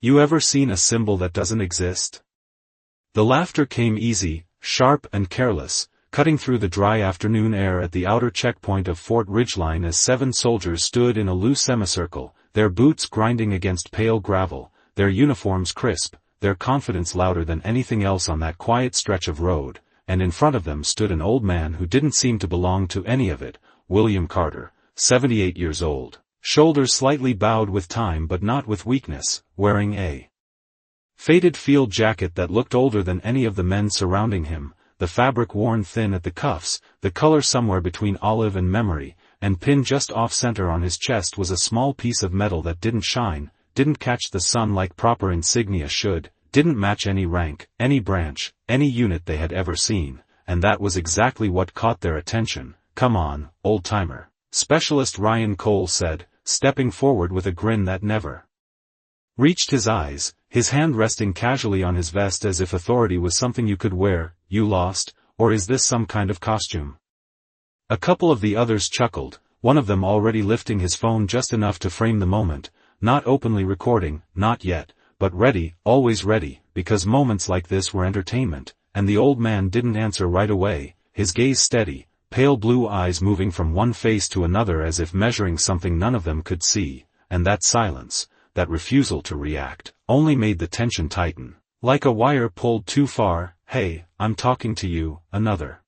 You ever seen a symbol that doesn't exist? The laughter came easy, sharp and careless, cutting through the dry afternoon air at the outer checkpoint of Fort Ridgeline as 7 soldiers stood in a loose semicircle, their boots grinding against pale gravel, their uniforms crisp, their confidence louder than anything else on that quiet stretch of road, and in front of them stood an old man who didn't seem to belong to any of it, William Carter, 78 years old, shoulders slightly bowed with time but not with weakness, wearing a faded field jacket that looked older than any of the men surrounding him, the fabric worn thin at the cuffs, the color somewhere between olive and memory, and pinned just off-center on his chest was a small piece of metal that didn't shine, didn't catch the sun like proper insignia should, didn't match any rank, any branch, any unit they had ever seen, and that was exactly what caught their attention. "Come on, old-timer," Specialist Ryan Cole said, stepping forward with a grin that never reached his eyes, his hand resting casually on his vest as if authority was something you could wear. "You lost, or is this some kind of costume?" A couple of the others chuckled, one of them already lifting his phone just enough to frame the moment, not openly recording, not yet, but ready, always ready, because moments like this were entertainment, and the old man didn't answer right away, his gaze steady, pale blue eyes moving from one face to another as if measuring something none of them could see, and that silence, that refusal to react, only made the tension tighten, like a wire pulled too far. "Hey, I'm talking to you," another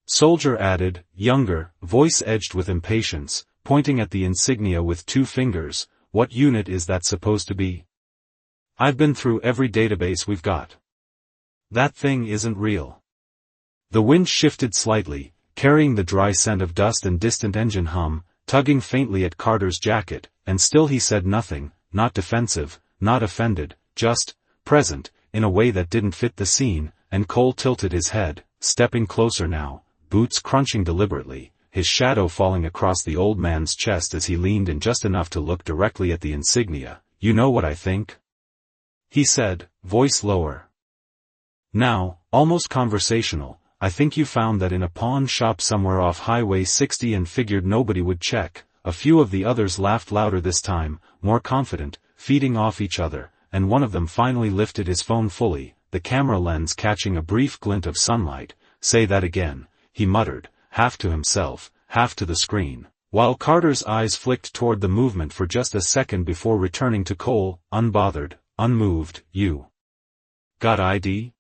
soldier added, younger, voice edged with impatience, pointing at the insignia with 2 fingers. "What unit is that supposed to be? I've been through every database we've got. That thing isn't real." The wind shifted slightly, carrying the dry scent of dust and distant engine hum, tugging faintly at Carter's jacket, and still he said nothing, not defensive, not offended, just present, in a way that didn't fit the scene, and Cole tilted his head, stepping closer now, boots crunching deliberately, his shadow falling across the old man's chest as he leaned in just enough to look directly at the insignia. "You know what I think?" he said, voice lower. Now, almost conversational. "I think you found that in a pawn shop somewhere off Highway 60 and figured nobody would check." A few of the others laughed louder this time, more confident, feeding off each other, and one of them finally lifted his phone fully, the camera lens catching a brief glint of sunlight. "Say that again," he muttered, half to himself, half to the screen, while Carter's eyes flicked toward the movement for just a second before returning to Cole, unbothered, unmoved. "You got ID?"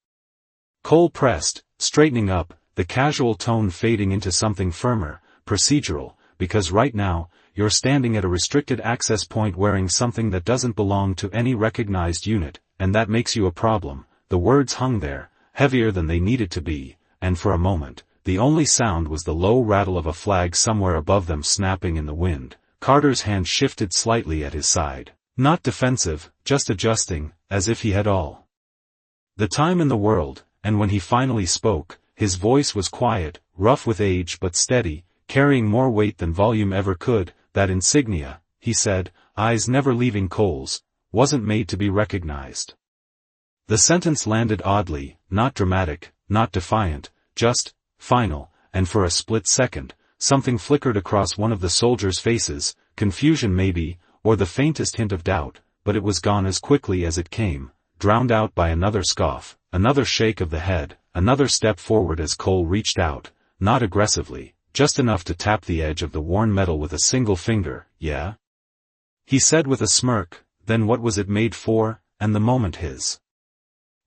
Cole pressed, straightening up, the casual tone fading into something firmer, procedural, "because right now, you're standing at a restricted access point wearing something that doesn't belong to any recognized unit, and that makes you a problem." The words hung there, heavier than they needed to be, and for a moment, the only sound was the low rattle of a flag somewhere above them snapping in the wind. Carter's hand shifted slightly at his side, not defensive, just adjusting, as if he had all the time in the world, and when he finally spoke, his voice was quiet, rough with age but steady, carrying more weight than volume ever could. "That insignia," he said, eyes never leaving Cole's, "wasn't made to be recognized." The sentence landed oddly, not dramatic, not defiant, just final, and for a split second, something flickered across one of the soldiers' faces, confusion maybe, or the faintest hint of doubt, but it was gone as quickly as it came, drowned out by another scoff, another shake of the head, another step forward as Cole reached out, not aggressively, just enough to tap the edge of the worn metal with a single finger. "Yeah?" he said with a smirk. Then what was it made for? And the moment his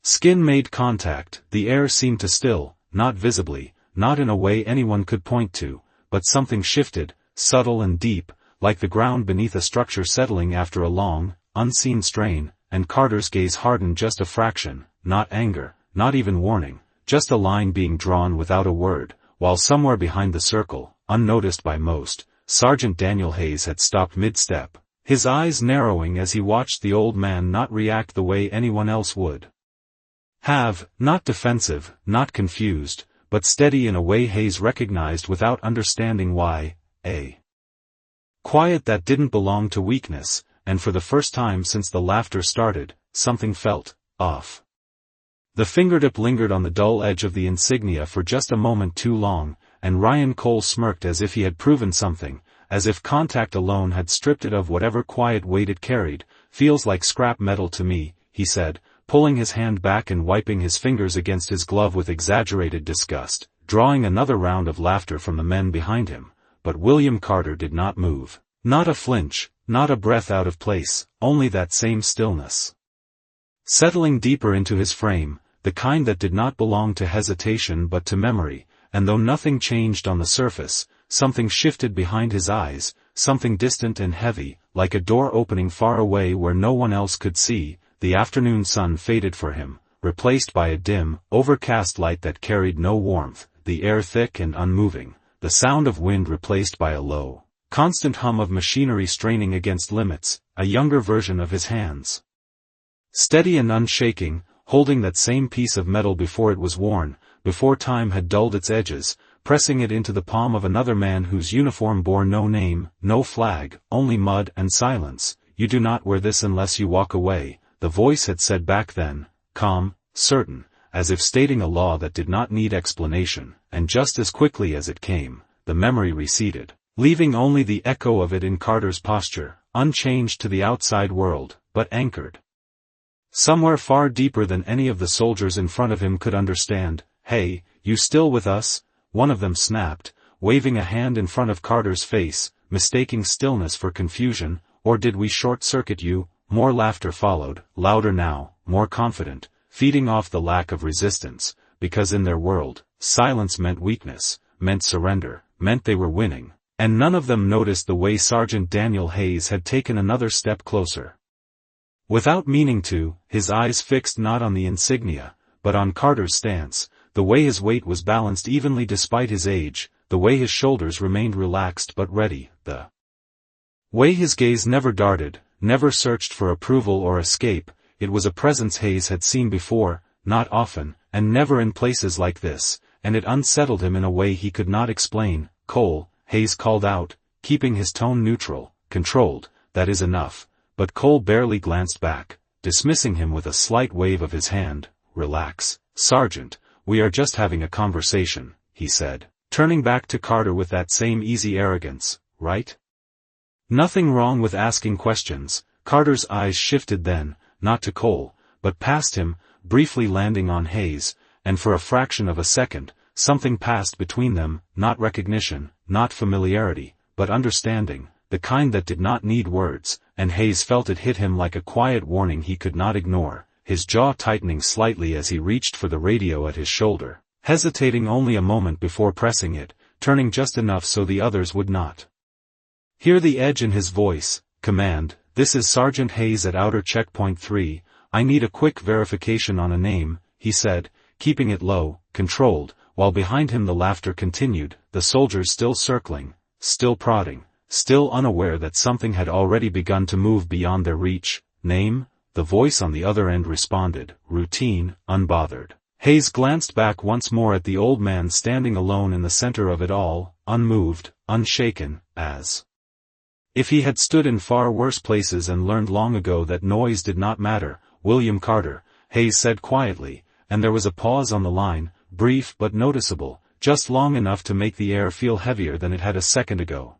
skin made contact, the air seemed to still, not visibly, not in a way anyone could point to, but something shifted, subtle and deep, like the ground beneath a structure settling after a long, unseen strain, and Carter's gaze hardened just a fraction, not anger, not even warning, just a line being drawn without a word, while somewhere behind the circle, unnoticed by most, Sergeant Daniel Hayes had stopped mid-step, his eyes narrowing as he watched the old man not react the way anyone else would have, not defensive, not confused, but steady in a way Hayes recognized without understanding why, a quiet that didn't belong to weakness, and for the first time since the laughter started, something felt off. The fingertip lingered on the dull edge of the insignia for just a moment too long, and Ryan Cole smirked as if he had proven something, as if contact alone had stripped it of whatever quiet weight it carried. feels like scrap metal to me," he said, pulling his hand back and wiping his fingers against his glove with exaggerated disgust, drawing another round of laughter from the men behind him. But William Carter did not move. Not a flinch, not a breath out of place, only that same stillness. Settling deeper into his frame, the kind that did not belong to hesitation but to memory, and though nothing changed on the surface, something shifted behind his eyes, something distant and heavy, like a door opening far away where no one else could see. The afternoon sun faded for him, replaced by a dim, overcast light that carried no warmth, the air thick and unmoving, the sound of wind replaced by a low, constant hum of machinery straining against limits, a younger version of his hands. Steady and unshaking, holding that same piece of metal before it was worn, before time had dulled its edges, pressing it into the palm of another man whose uniform bore no name, no flag, only mud and silence. "You do not wear this unless you walk away," the voice had said back then, calm, certain, as if stating a law that did not need explanation, and just as quickly as it came, the memory receded, leaving only the echo of it in Carter's posture, unchanged to the outside world, but anchored somewhere far deeper than any of the soldiers in front of him could understand. "Hey, you still with us?" one of them snapped, waving a hand in front of Carter's face, mistaking stillness for confusion. "Or did we short-circuit you?" More laughter followed, louder now, more confident, feeding off the lack of resistance, because in their world, silence meant weakness, meant surrender, meant they were winning, and none of them noticed the way Sergeant Daniel Hayes had taken another step closer. Without meaning to, his eyes fixed not on the insignia, but on Carter's stance, the way his weight was balanced evenly despite his age, the way his shoulders remained relaxed but ready, the way his gaze never darted, never searched for approval or escape. It was a presence Hayes had seen before, not often, and never in places like this, and it unsettled him in a way he could not explain. "Cole," Hayes called out, keeping his tone neutral, controlled. "That is enough." But Cole barely glanced back, dismissing him with a slight wave of his hand. "Relax, Sergeant, we are just having a conversation," he said, turning back to Carter with that same easy arrogance. "Right? Nothing wrong with asking questions." Carter's eyes shifted then, not to Cole, but past him, briefly landing on Hayes, and for a fraction of a second, something passed between them, not recognition, not familiarity, but understanding, the kind that did not need words, and Hayes felt it hit him like a quiet warning he could not ignore, his jaw tightening slightly as he reached for the radio at his shoulder, hesitating only a moment before pressing it, turning just enough so the others would not hear the edge in his voice. "Command, this is Sergeant Hayes at Outer Checkpoint 3, I need a quick verification on a name," he said, keeping it low, controlled, while behind him the laughter continued, the soldiers still circling, still prodding, still unaware that something had already begun to move beyond their reach. "Name?" the voice on the other end responded, routine, unbothered. Hayes glanced back once more at the old man standing alone in the center of it all, unmoved, unshaken, as if he had stood in far worse places and learned long ago that noise did not matter. "William Carter," Hayes said quietly, and there was a pause on the line, brief but noticeable, just long enough to make the air feel heavier than it had a second ago.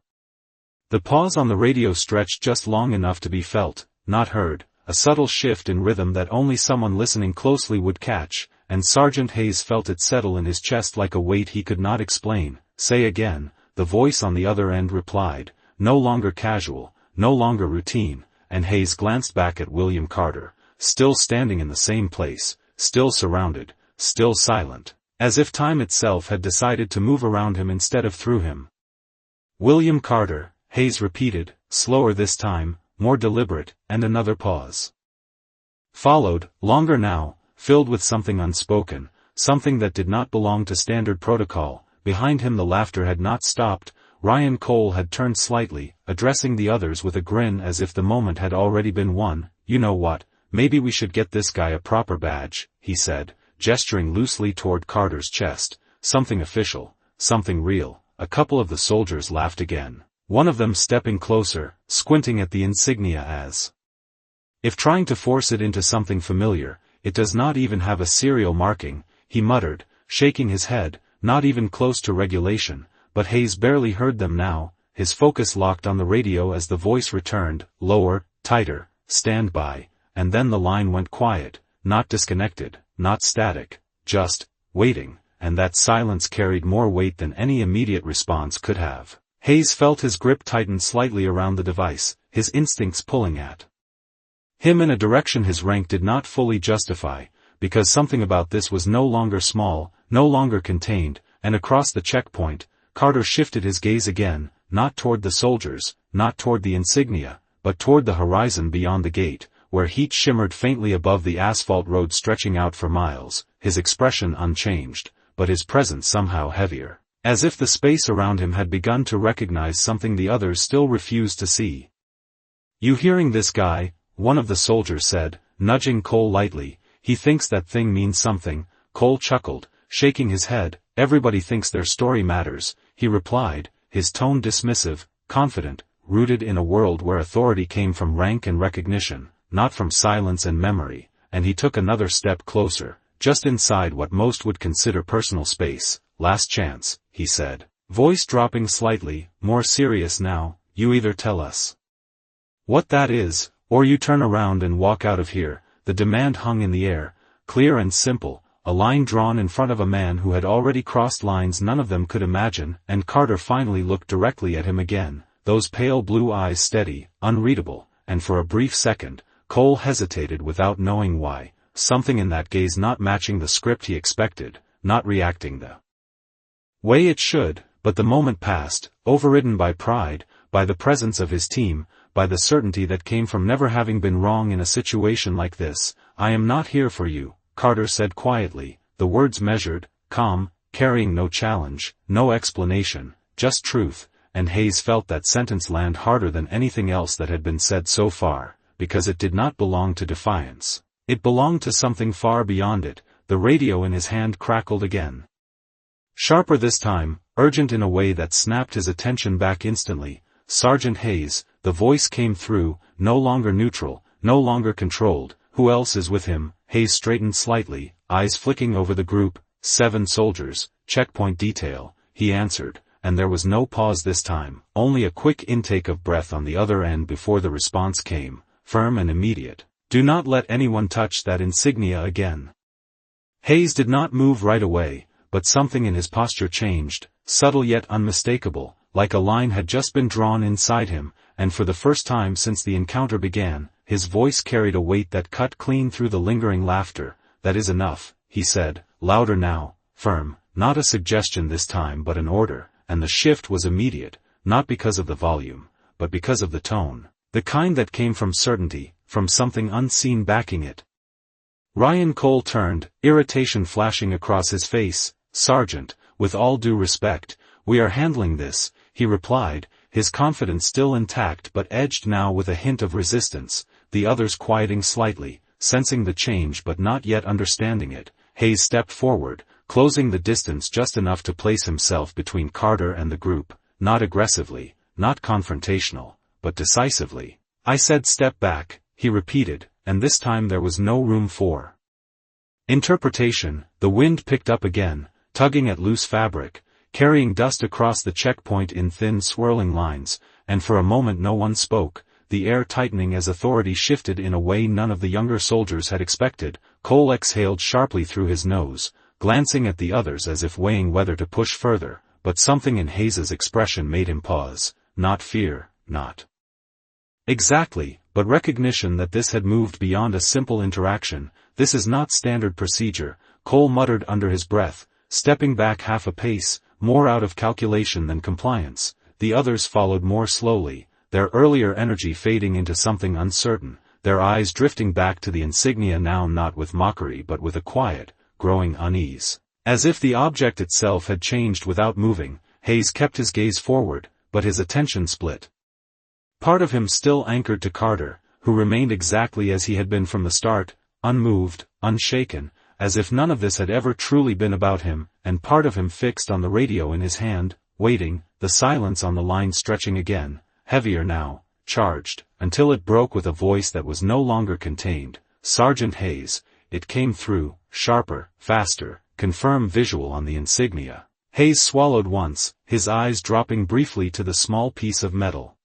The pause on the radio stretched just long enough to be felt, not heard, a subtle shift in rhythm that only someone listening closely would catch, and Sergeant Hayes felt it settle in his chest like a weight he could not explain. "Say again," the voice on the other end replied, no longer casual, no longer routine, and Hayes glanced back at William Carter, still standing in the same place, still surrounded, still silent, as if time itself had decided to move around him instead of through him. "William Carter," Hayes repeated, slower this time, more deliberate, and another pause followed, longer now, filled with something unspoken, something that did not belong to standard protocol. Behind him the laughter had not stopped. Ryan Cole had turned slightly, addressing the others with a grin as if the moment had already been won. "You know what, maybe we should get this guy a proper badge," he said, gesturing loosely toward Carter's chest. "Something official, something real." A couple of the soldiers laughed again, one of them stepping closer, squinting at the insignia as if trying to force it into something familiar. "It does not even have a serial marking," he muttered, shaking his head, "not even close to regulation." But Hayes barely heard them now, his focus locked on the radio as the voice returned, lower, tighter, stand by, and then the line went quiet, not disconnected, not static, just waiting, and that silence carried more weight than any immediate response could have. Hayes felt his grip tighten slightly around the device, his instincts pulling at him in a direction his rank did not fully justify, because something about this was no longer small, no longer contained, and across the checkpoint, Carter shifted his gaze again, not toward the soldiers, not toward the insignia, but toward the horizon beyond the gate, where heat shimmered faintly above the asphalt road stretching out for miles, his expression unchanged, but his presence somehow heavier, as if the space around him had begun to recognize something the others still refused to see. "You hearing this guy?" one of the soldiers said, nudging Cole lightly. "He thinks that thing means something." Cole chuckled, shaking his head. "Everybody thinks their story matters," he replied, his tone dismissive, confident, rooted in a world where authority came from rank and recognition, not from silence and memory, and he took another step closer, just inside what most would consider personal space. "Last chance," he said, voice dropping slightly, more serious now. "You either tell us what that is, or you turn around and walk out of here." The demand hung in the air, clear and simple, a line drawn in front of a man who had already crossed lines none of them could imagine, and Carter finally looked directly at him again, those pale blue eyes steady, unreadable, and for a brief second, Cole hesitated without knowing why, something in that gaze not matching the script he expected, not reacting the way it should, but the moment passed, overridden by pride, by the presence of his team, by the certainty that came from never having been wrong in a situation like this. "I am not here for you," Carter said quietly, the words measured, calm, carrying no challenge, no explanation, just truth, and Hayes felt that sentence land harder than anything else that had been said so far, because it did not belong to defiance. It belonged to something far beyond it. The radio in his hand crackled again. Sharper this time, urgent in a way that snapped his attention back instantly. "Sergeant Hayes," the voice came through, no longer neutral, no longer controlled. "Who else is with him?" Hayes straightened slightly, eyes flicking over the group. "7 soldiers, checkpoint detail," he answered, and there was no pause this time, only a quick intake of breath on the other end before the response came, firm and immediate. "Do not let anyone touch that insignia again." Hayes did not move right away, but something in his posture changed, subtle yet unmistakable, like a line had just been drawn inside him, and for the first time since the encounter began, his voice carried a weight that cut clean through the lingering laughter. "That is enough," he said, louder now, firm, not a suggestion this time but an order, and the shift was immediate, not because of the volume, but because of the tone, the kind that came from certainty, from something unseen backing it. Ryan Cole turned, irritation flashing across his face. "Sergeant, with all due respect, we are handling this," he replied, his confidence still intact but edged now with a hint of resistance, the others quieting slightly, sensing the change but not yet understanding it. Hayes stepped forward, closing the distance just enough to place himself between Carter and the group, not aggressively, not confrontational, but decisively. "I said step back," he repeated, and this time there was no room for interpretation. The wind picked up again, tugging at loose fabric, carrying dust across the checkpoint in thin swirling lines, and for a moment no one spoke, the air tightening as authority shifted in a way none of the younger soldiers had expected. Cole exhaled sharply through his nose, glancing at the others as if weighing whether to push further, but something in Hayes's expression made him pause, not fear, not exactly, but recognition that this had moved beyond a simple interaction. "This is not standard procedure," Cole muttered under his breath, stepping back half a pace, more out of calculation than compliance. The others followed more slowly, their earlier energy fading into something uncertain, their eyes drifting back to the insignia now not with mockery but with a quiet, growing unease. As if the object itself had changed without moving, Hayes kept his gaze forward, but his attention split. Part of him still anchored to Carter, who remained exactly as he had been from the start, unmoved, unshaken, as if none of this had ever truly been about him, and part of him fixed on the radio in his hand, waiting, the silence on the line stretching again, heavier now, charged, until it broke with a voice that was no longer contained. "Sergeant Hayes," it came through, sharper, faster, confirm visual on the insignia. Hayes swallowed once, his eyes dropping briefly to the small piece of metal.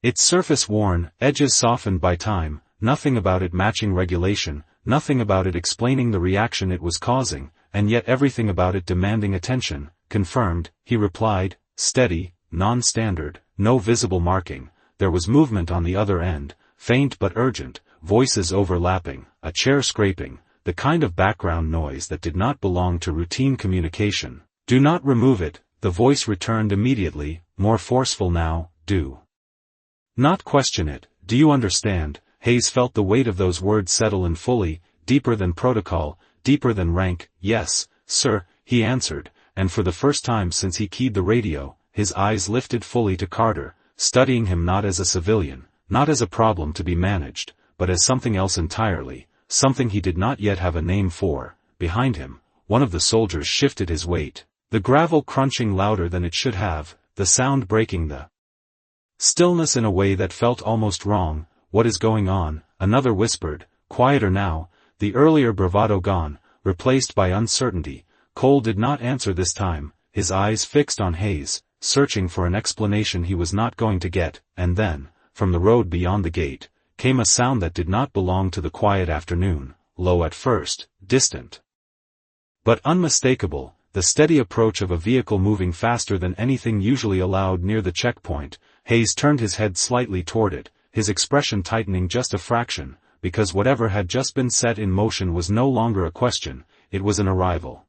Its surface worn, edges softened by time, nothing about it matching regulation, nothing about it explaining the reaction it was causing, and yet everything about it demanding attention. Confirmed, he replied, steady, non-standard, no visible marking. There was movement on the other end, faint but urgent, voices overlapping, a chair scraping, the kind of background noise that did not belong to routine communication. Do not remove it, the voice returned immediately, more forceful now. Do not question it. Do you understand? Hayes felt the weight of those words settle in fully, deeper than protocol, deeper than rank. Yes, sir, he answered, and for the first time since he keyed the radio, his eyes lifted fully to Carter, studying him not as a civilian, not as a problem to be managed, but as something else entirely, something he did not yet have a name for. Behind him, one of the soldiers shifted his weight, the gravel crunching louder than it should have, the sound breaking the stillness in a way that felt almost wrong. What is going on? Another whispered, quieter now, the earlier bravado gone, replaced by uncertainty. Cole did not answer this time, his eyes fixed on Hayes, searching for an explanation he was not going to get, and then, from the road beyond the gate, came a sound that did not belong to the quiet afternoon, low at first, distant, but unmistakable, the steady approach of a vehicle moving faster than anything usually allowed near the checkpoint. Hayes turned his head slightly toward it, his expression tightening just a fraction, because whatever had just been set in motion was no longer a question, it was an arrival.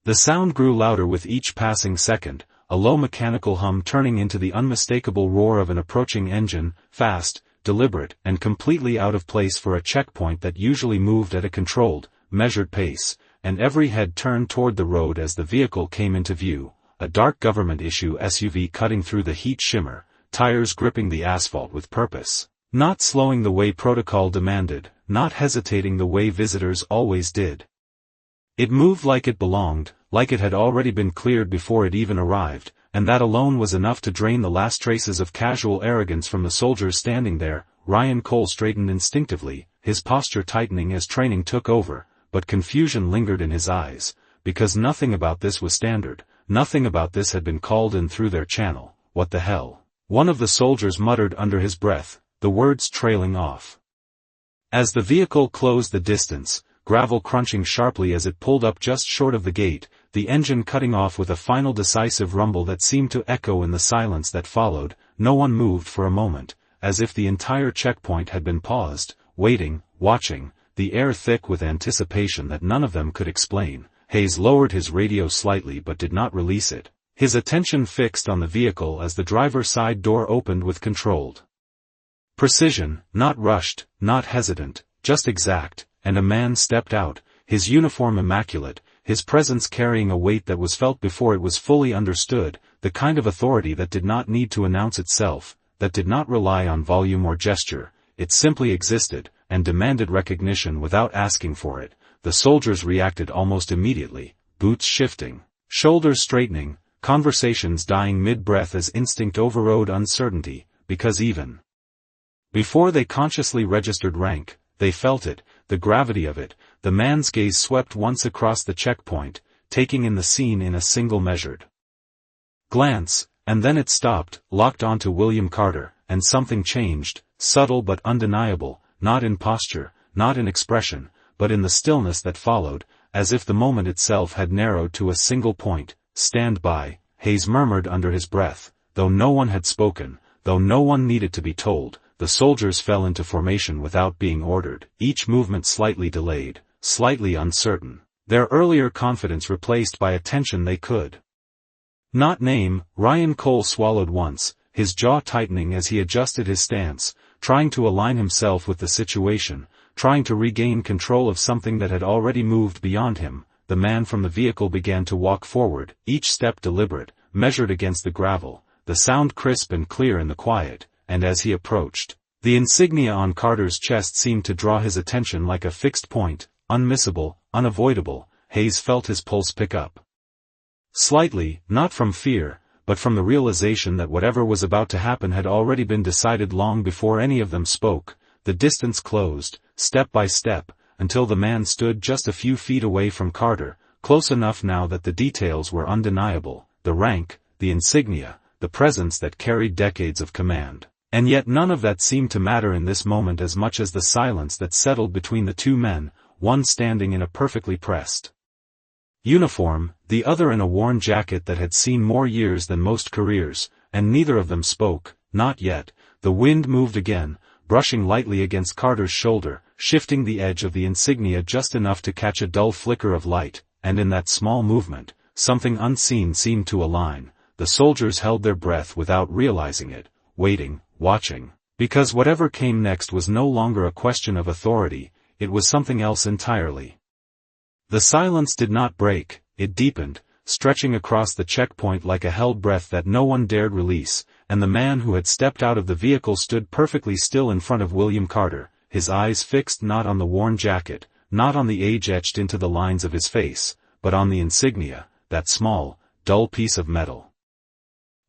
The sound grew louder with each passing second, a low mechanical hum turning into the unmistakable roar of an approaching engine, fast, deliberate, and completely out of place for a checkpoint that usually moved at a controlled, measured pace, and every head turned toward the road as the vehicle came into view, a dark government-issue SUV cutting through the heat shimmer, tires gripping the asphalt with purpose, not slowing the way protocol demanded, not hesitating the way visitors always did. It moved like it belonged, like it had already been cleared before it even arrived, and that alone was enough to drain the last traces of casual arrogance from the soldiers standing there. Ryan Cole straightened instinctively, his posture tightening as training took over, but confusion lingered in his eyes, because nothing about this was standard, nothing about this had been called in through their channel. What the hell? One of the soldiers muttered under his breath, the words trailing off. As the vehicle closed the distance, gravel crunching sharply as it pulled up just short of the gate, the engine cutting off with a final decisive rumble that seemed to echo in the silence that followed. No one moved for a moment, as if the entire checkpoint had been paused, waiting, watching, the air thick with anticipation that none of them could explain. Hayes lowered his radio slightly but did not release it, his attention fixed on the vehicle as the driver's side door opened with controlled precision, not rushed, not hesitant, just exact, and a man stepped out, his uniform immaculate, his presence carrying a weight that was felt before it was fully understood, the kind of authority that did not need to announce itself, that did not rely on volume or gesture, it simply existed, and demanded recognition without asking for it. The soldiers reacted almost immediately, boots shifting, shoulders straightening, conversations dying mid-breath as instinct overrode uncertainty, because even before they consciously registered rank, they felt it, the gravity of it. The man's gaze swept once across the checkpoint, taking in the scene in a single measured glance, and then it stopped, locked onto William Carter, and something changed, subtle but undeniable, not in posture, not in expression, but in the stillness that followed, as if the moment itself had narrowed to a single point. Stand by, Hayes murmured under his breath, though no one had spoken, though no one needed to be told. The soldiers fell into formation without being ordered, each movement slightly delayed, slightly uncertain, their earlier confidence replaced by a tension they could not name. Ryan Cole swallowed once, his jaw tightening as he adjusted his stance, trying to align himself with the situation, trying to regain control of something that had already moved beyond him. The man from the vehicle began to walk forward, each step deliberate, measured against the gravel, the sound crisp and clear in the quiet. And as he approached, the insignia on Carter's chest seemed to draw his attention like a fixed point, unmissable, unavoidable. Hayes felt his pulse pick up slightly, not from fear, but from the realization that whatever was about to happen had already been decided long before any of them spoke. The distance closed, step by step, until the man stood just a few feet away from Carter, close enough now that the details were undeniable, the rank, the insignia, the presence that carried decades of command. And yet none of that seemed to matter in this moment as much as the silence that settled between the two men, one standing in a perfectly pressed uniform, the other in a worn jacket that had seen more years than most careers, and neither of them spoke, not yet. The wind moved again, brushing lightly against Carter's shoulder, shifting the edge of the Insignia just enough to catch a dull flicker of light, and in that small movement, something unseen seemed to align. The soldiers held their breath without realizing it, waiting, watching, because whatever came next was no longer a question of authority, it was something else entirely. The silence did not break, it deepened, stretching across the checkpoint like a held breath that no one dared release, and the man who had stepped out of the vehicle stood perfectly still in front of William Carter, his eyes fixed not on the worn jacket, not on the age etched into the lines of his face, but on the insignia, that small, dull piece of metal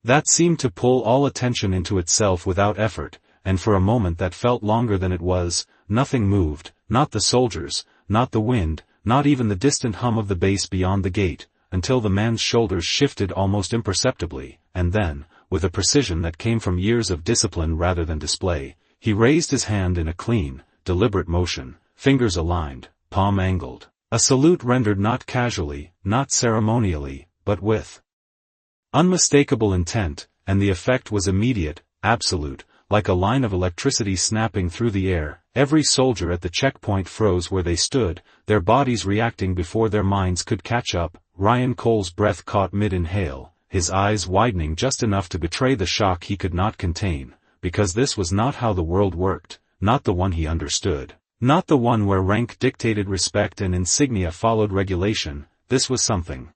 that seemed to pull all attention into itself without effort, and for a moment that felt longer than it was. Nothing moved, not the soldiers, not the wind, not even the distant hum of the bass beyond the gate, until the man's shoulders shifted almost imperceptibly, and then, with a precision that came from years of discipline rather than display, he raised his hand in a clean, deliberate motion, fingers aligned, palm angled, a salute rendered not casually, not ceremonially, but with unmistakable intent, and the effect was immediate, absolute, like a line of electricity snapping through the air. Every soldier at the checkpoint froze where they stood, their bodies reacting before their minds could catch up. Ryan Cole's breath caught mid-inhale, his eyes widening just enough to betray the shock he could not contain, because this was not how the world worked, not the one he understood, not the one where rank dictated respect and insignia followed regulation. This was something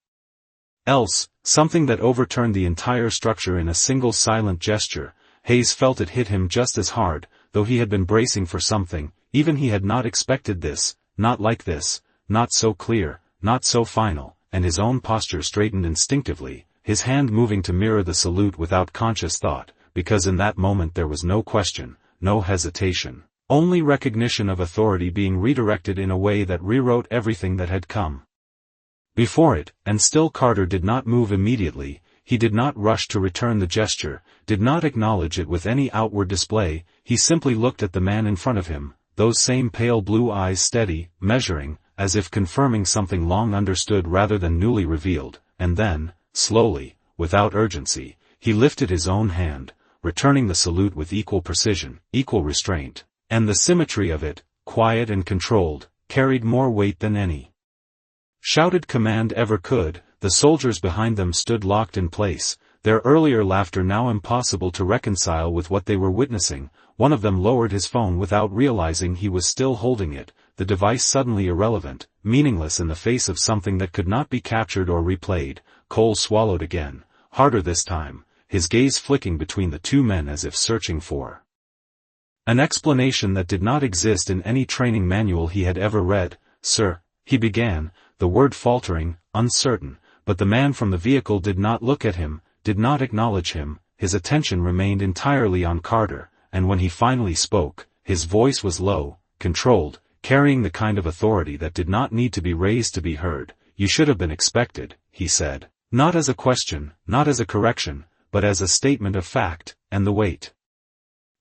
else, something that overturned the entire structure in a single silent gesture. Hayes felt it hit him just as hard, though he had been bracing for something. Even he had not expected this, not like this, not so clear, not so final, and his own posture straightened instinctively, his hand moving to mirror the salute without conscious thought, because in that moment there was no question, no hesitation, only recognition of authority being redirected in a way that rewrote everything that had come before it. And still Carter did not move immediately. He did not rush to return the gesture, did not acknowledge it with any outward display. He simply looked at the man in front of him, those same pale blue eyes steady, measuring, as if confirming something long understood rather than newly revealed, and then, slowly, without urgency, he lifted his own hand, returning the salute with equal precision, equal restraint, and the symmetry of it, quiet and controlled, carried more weight than any shouted command ever could. The soldiers behind them stood locked in place, their earlier laughter now impossible to reconcile with what they were witnessing. One of them lowered his phone without realizing he was still holding it, the device suddenly irrelevant, meaningless in the face of something that could not be captured or replayed. Cole swallowed again, harder this time, his gaze flicking between the two men as if searching for an explanation that did not exist in any training manual he had ever read. "Sir," he began, the word faltering, uncertain, but the man from the vehicle did not look at him, did not acknowledge him. His attention remained entirely on Carter, and when he finally spoke, his voice was low, controlled, carrying the kind of authority that did not need to be raised to be heard. "You should have been expected," he said, not as a question, not as a correction, but as a statement of fact, and the weight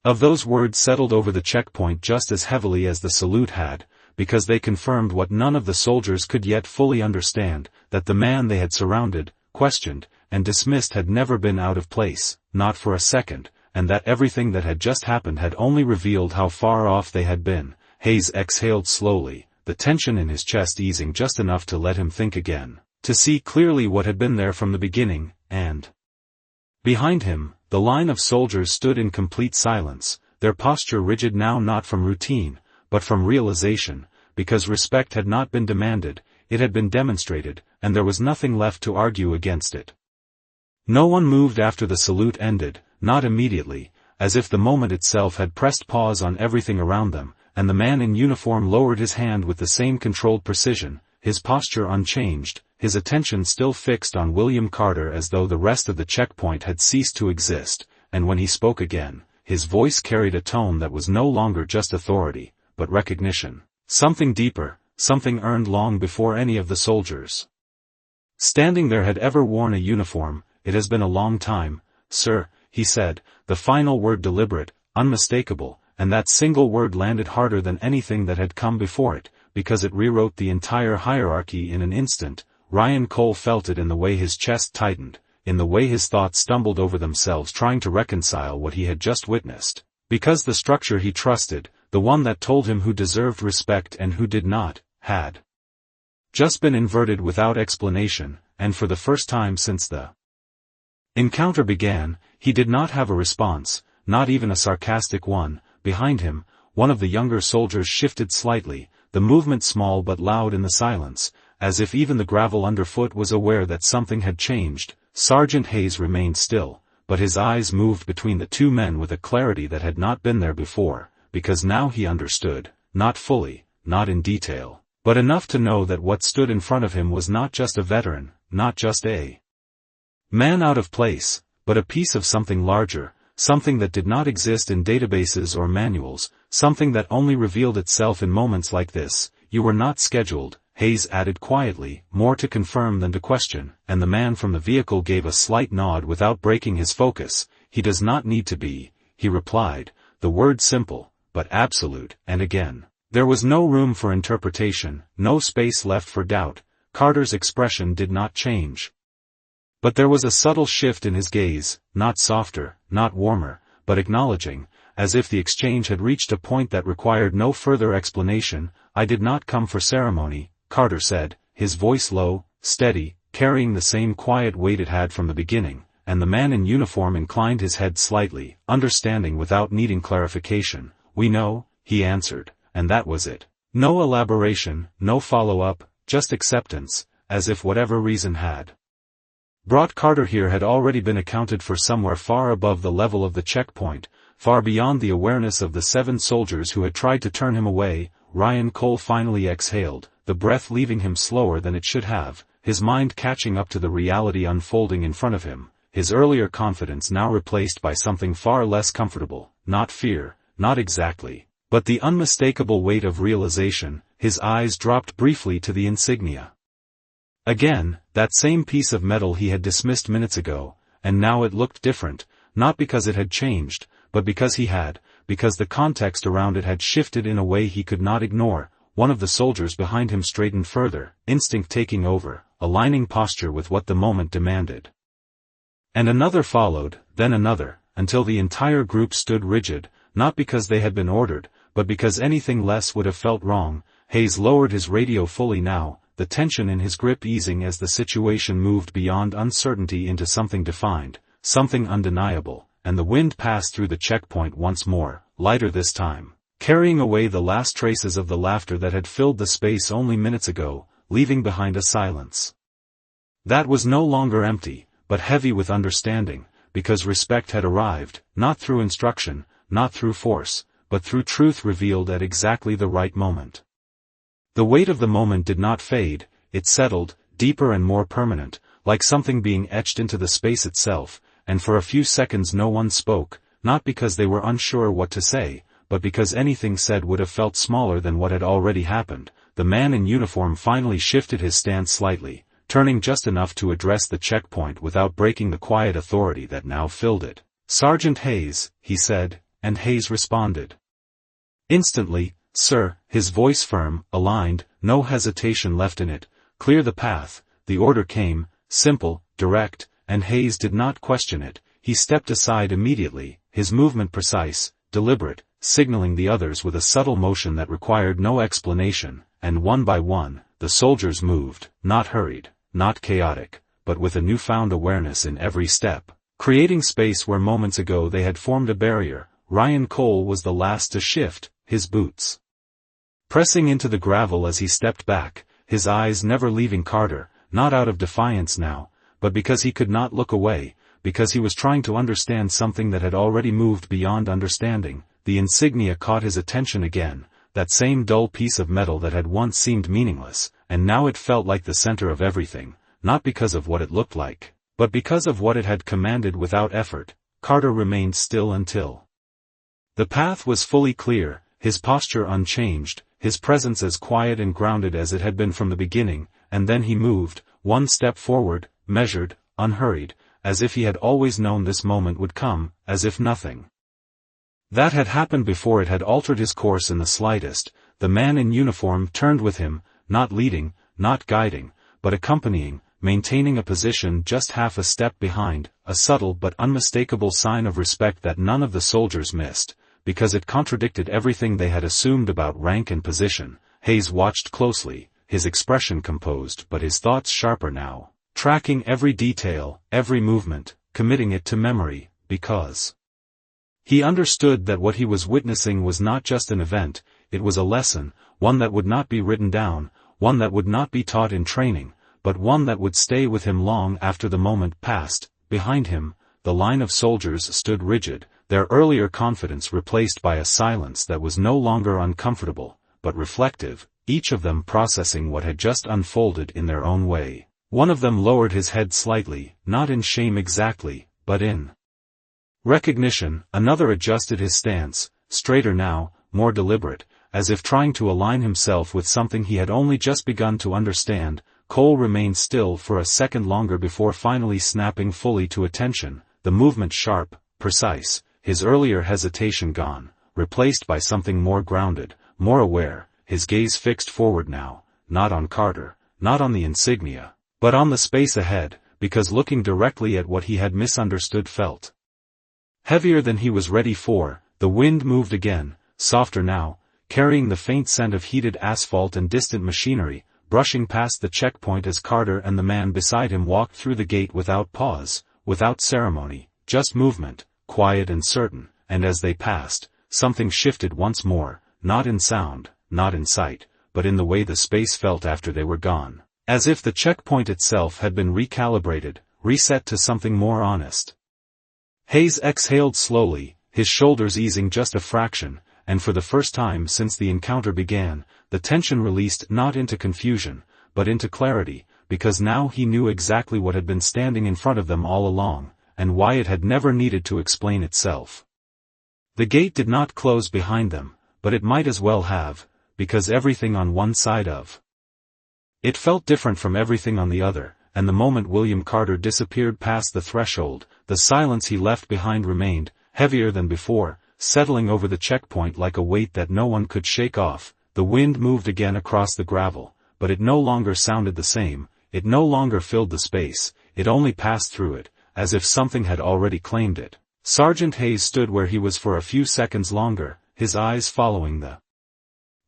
of those words settled over the checkpoint just as heavily as the salute had, because they confirmed what none of the soldiers could yet fully understand, that the man they had surrounded, questioned, and dismissed had never been out of place, not for a second, and that everything that had just happened had only revealed how far off they had been. Hayes exhaled slowly, the tension in his chest easing just enough to let him think again, to see clearly what had been there from the beginning, and behind him, the line of soldiers stood in complete silence, their posture rigid now not from routine, but from realization, because respect had not been demanded, it had been demonstrated, and there was nothing left to argue against it. No one moved after the salute ended, not immediately, as if the moment itself had pressed pause on everything around them, and the man in uniform lowered his hand with the same controlled precision, his posture unchanged, his attention still fixed on William Carter as though the rest of the checkpoint had ceased to exist. And when he spoke again, his voice carried a tone that was no longer just authority, but recognition, something deeper, something earned long before any of the soldiers standing there had ever worn a uniform. "It has been a long time, sir," he said, the final word deliberate, unmistakable, and that single word landed harder than anything that had come before it, because it rewrote the entire hierarchy in an instant. Ryan Cole felt it in the way his chest tightened, in the way his thoughts stumbled over themselves trying to reconcile what he had just witnessed. Because the structure he trusted, the one that told him who deserved respect and who did not, had just been inverted without explanation, and for the first time since the encounter began, he did not have a response, not even a sarcastic one. Behind him, one of the younger soldiers shifted slightly, the movement small but loud in the silence, as if even the gravel underfoot was aware that something had changed. Sergeant Hayes remained still, but his eyes moved between the two men with a clarity that had not been there before, because now he understood, not fully, not in detail, but enough to know that what stood in front of him was not just a veteran, not just a man out of place, but a piece of something larger, something that did not exist in databases or manuals, something that only revealed itself in moments like this. You were not scheduled, Hayes added quietly, more to confirm than to question, and the man from the vehicle gave a slight nod without breaking his focus. He does not need to be, he replied, the word simple, but absolute, and again, there was no room for interpretation, no space left for doubt. Carter's expression did not change. But there was a subtle shift in his gaze, not softer, not warmer, but acknowledging, as if the exchange had reached a point that required no further explanation. I did not come for ceremony, Carter said, his voice low, steady, carrying the same quiet weight it had from the beginning, and the man in uniform inclined his head slightly, understanding without needing clarification. We know, he answered, and that was it. No elaboration, no follow-up, just acceptance, as if whatever reason had brought Carter here had already been accounted for somewhere far above the level of the checkpoint, far beyond the awareness of the 7 soldiers who had tried to turn him away. Ryan Cole finally exhaled, the breath leaving him slower than it should have, his mind catching up to the reality unfolding in front of him, his earlier confidence now replaced by something far less comfortable, not fear, not exactly, but the unmistakable weight of realization. His eyes dropped briefly to the insignia. Again, that same piece of metal he had dismissed minutes ago, and now it looked different, not because it had changed, but because because the context around it had shifted in a way he could not ignore. One of the soldiers behind him straightened further, instinct taking over, aligning posture with what the moment demanded. And another followed, then another, until the entire group stood rigid, not because they had been ordered, but because anything less would have felt wrong. Hayes lowered his radio fully now, the tension in his grip easing as the situation moved beyond uncertainty into something defined, something undeniable, and the wind passed through the checkpoint once more, lighter this time, carrying away the last traces of the laughter that had filled the space only minutes ago, leaving behind a silence that was no longer empty, but heavy with understanding, because respect had arrived, not through instruction, not through force, but through truth revealed at exactly the right moment. The weight of the moment did not fade, it settled, deeper and more permanent, like something being etched into the space itself, and for a few seconds no one spoke, not because they were unsure what to say, but because anything said would have felt smaller than what had already happened. The man in uniform finally shifted his stance slightly, turning just enough to address the checkpoint without breaking the quiet authority that now filled it. Sergeant Hayes, he said, and Hayes responded instantly, sir, his voice firm, aligned, no hesitation left in it. Clear the path. The order came, simple, direct, and Hayes did not question it. He stepped aside immediately, his movement precise, deliberate, signaling the others with a subtle motion that required no explanation, and one by one, the soldiers moved, not hurried, not chaotic, but with a newfound awareness in every step, creating space where moments ago they had formed a barrier. Ryan Cole was the last to shift, his boots pressing into the gravel as he stepped back, his eyes never leaving Carter, not out of defiance now, but because he could not look away, because he was trying to understand something that had already moved beyond understanding. The insignia caught his attention again, that same dull piece of metal that had once seemed meaningless, and now it felt like the center of everything, not because of what it looked like, but because of what it had commanded without effort. Carter remained still until the path was fully clear, his posture unchanged, his presence as quiet and grounded as it had been from the beginning, and then he moved, one step forward, measured, unhurried, as if he had always known this moment would come, as if nothing That had happened before it had altered his course in the slightest. The man in uniform turned with him, not leading, not guiding, but accompanying, maintaining a position just half a step behind, a subtle but unmistakable sign of respect that none of the soldiers missed, because it contradicted everything they had assumed about rank and position. Hayes watched closely, his expression composed but his thoughts sharper now, tracking every detail, every movement, committing it to memory, because he understood that what he was witnessing was not just an event, it was a lesson, one that would not be written down, one that would not be taught in training, but one that would stay with him long after the moment passed. Behind him, the line of soldiers stood rigid, their earlier confidence replaced by a silence that was no longer uncomfortable, but reflective, each of them processing what had just unfolded in their own way. One of them lowered his head slightly, not in shame exactly, but in recognition. Another adjusted his stance, straighter now, more deliberate, as if trying to align himself with something he had only just begun to understand. Cole remained still for a second longer before finally snapping fully to attention, the movement sharp, precise, his earlier hesitation gone, replaced by something more grounded, more aware, his gaze fixed forward now, not on Carter, not on the Insignia, but on the space ahead, because looking directly at what he had misunderstood felt heavier than he was ready for. The wind moved again, softer now, carrying the faint scent of heated asphalt and distant machinery, brushing past the checkpoint as Carter and the man beside him walked through the gate without pause, without ceremony, just movement, quiet and certain. And as they passed, something shifted once more, not in sound, not in sight, but in the way the space felt after they were gone, as if the checkpoint itself had been recalibrated, reset to something more honest. Hayes exhaled slowly, his shoulders easing just a fraction, and for the first time since the encounter began, the tension released not into confusion, but into clarity, because now he knew exactly what had been standing in front of them all along, and why it had never needed to explain itself. The gate did not close behind them, but it might as well have, because everything on one side of it felt different from everything on the other, and the moment William Carter disappeared past the threshold, the silence he left behind remained, heavier than before, settling over the checkpoint like a weight that no one could shake off. The wind moved again across the gravel, but it no longer sounded the same, it no longer filled the space, it only passed through it, as if something had already claimed it. Sergeant Hayes stood where he was for a few seconds longer, his eyes following the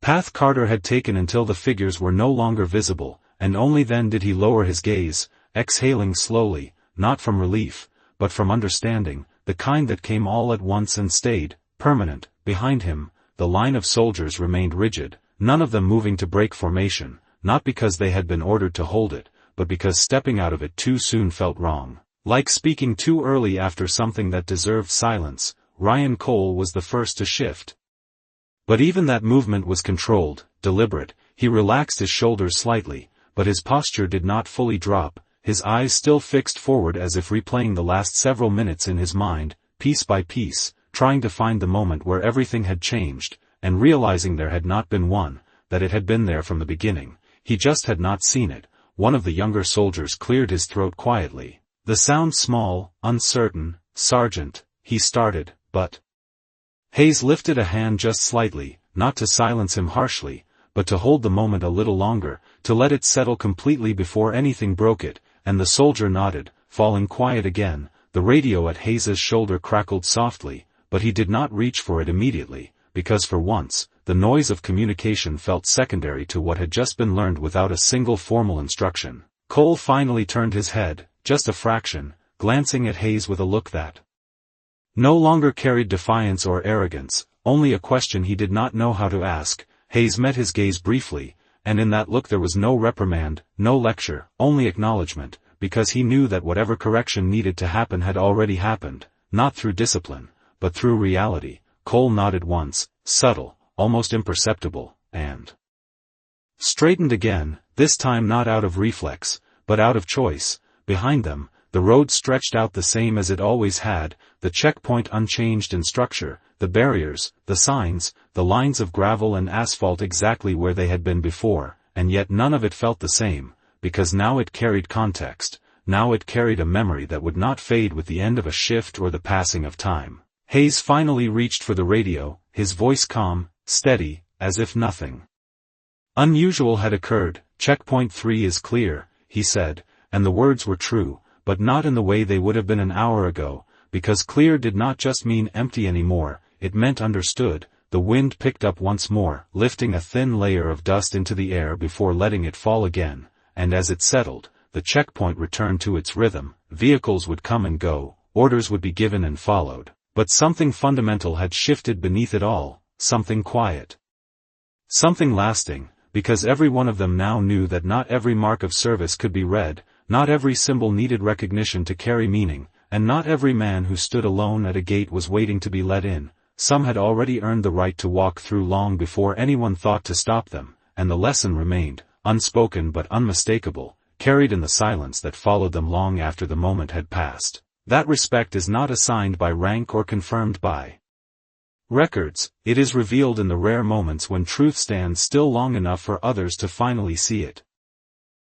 path Carter had taken until the figures were no longer visible, and only then did he lower his gaze, exhaling slowly, not from relief, but from understanding, the kind that came all at once and stayed permanent. Behind him, the line of soldiers remained rigid, none of them moving to break formation, not because they had been ordered to hold it, but because stepping out of it too soon felt wrong, like speaking too early after something that deserved silence. Ryan Cole was the first to shift. But even that movement was controlled, deliberate. He relaxed his shoulders slightly, but his posture did not fully drop, his eyes still fixed forward as if replaying the last several minutes in his mind, piece by piece, trying to find the moment where everything had changed, and realizing there had not been one, that it had been there from the beginning, he just had not seen it. One of the younger soldiers cleared his throat quietly. The sound small, uncertain. "Sergeant," he started, but Hayes lifted a hand just slightly, not to silence him harshly, but to hold the moment a little longer, to let it settle completely before anything broke it, and the soldier nodded, falling quiet again. The radio at Hayes's shoulder crackled softly, but he did not reach for it immediately, because for once, the noise of communication felt secondary to what had just been learned without a single formal instruction. Cole finally turned his head, just a fraction, glancing at Hayes with a look that no longer carried defiance or arrogance, only a question he did not know how to ask. Hayes met his gaze briefly, and in that look there was no reprimand, no lecture, only acknowledgement, because he knew that whatever correction needed to happen had already happened, not through discipline, but through reality. Cole nodded once, subtle, almost imperceptible, and straightened again, this time not out of reflex, but out of choice. Behind them, the road stretched out the same as it always had, the checkpoint unchanged in structure, the barriers, the signs, the lines of gravel and asphalt exactly where they had been before, and yet none of it felt the same, because now it carried context, now it carried a memory that would not fade with the end of a shift or the passing of time. Hayes finally reached for the radio, his voice calm, steady, as if nothing unusual had occurred. "Checkpoint 3 is clear," he said, and the words were true, but not in the way they would have been an hour ago, because clear did not just mean empty anymore, it meant understood. The wind picked up once more, lifting a thin layer of dust into the air before letting it fall again, and as it settled, the checkpoint returned to its rhythm. Vehicles would come and go, orders would be given and followed, but something fundamental had shifted beneath it all, something quiet. Something lasting, because every one of them now knew that not every mark of service could be read, not every symbol needed recognition to carry meaning, and not every man who stood alone at a gate was waiting to be let in. Some had already earned the right to walk through long before anyone thought to stop them, and the lesson remained, unspoken but unmistakable, carried in the silence that followed them long after the moment had passed. That respect is not assigned by rank or confirmed by records, it is revealed in the rare moments when truth stands still long enough for others to finally see it.